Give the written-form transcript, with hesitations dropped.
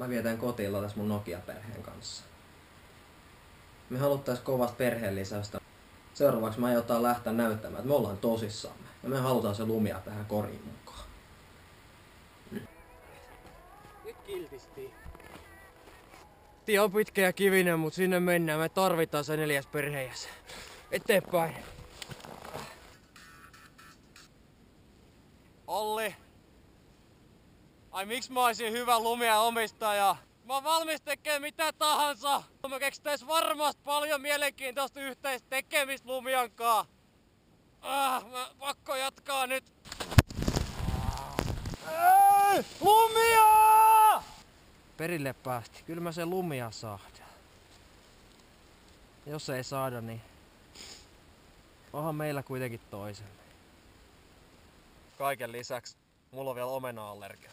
Mä vietän kotilla tässä mun Nokia-perheen kanssa. Me haluttais kovasti perheenlisäystä. Seuraavaksi mä aiotaan lähteä näyttämään, että me ollaan tosissamme. Ja me halutaan se Lumia tähän koriin mukaan. Nyt kiltisti. Tie on pitkä ja kivinen, mut sinne mennään. Me tarvitaan se 4. perheenjäsen. Eteenpäin. Olli. Ai miksi mä oisin hyvä Lumia omistaja? Mä oon valmis tekemään mitä tahansa. Me keksitäis varmasti paljon mielenkiintoista yhteistä tekemistä Lumiankaa. Mä pakko jatkaa nyt. Lumia! Perille päästi. Kyllä mä sen Lumia saadaan. Jos ei saada, niin onhan meillä kuitenkin toisemme. Kaiken lisäksi mulla on vielä omena-allergia.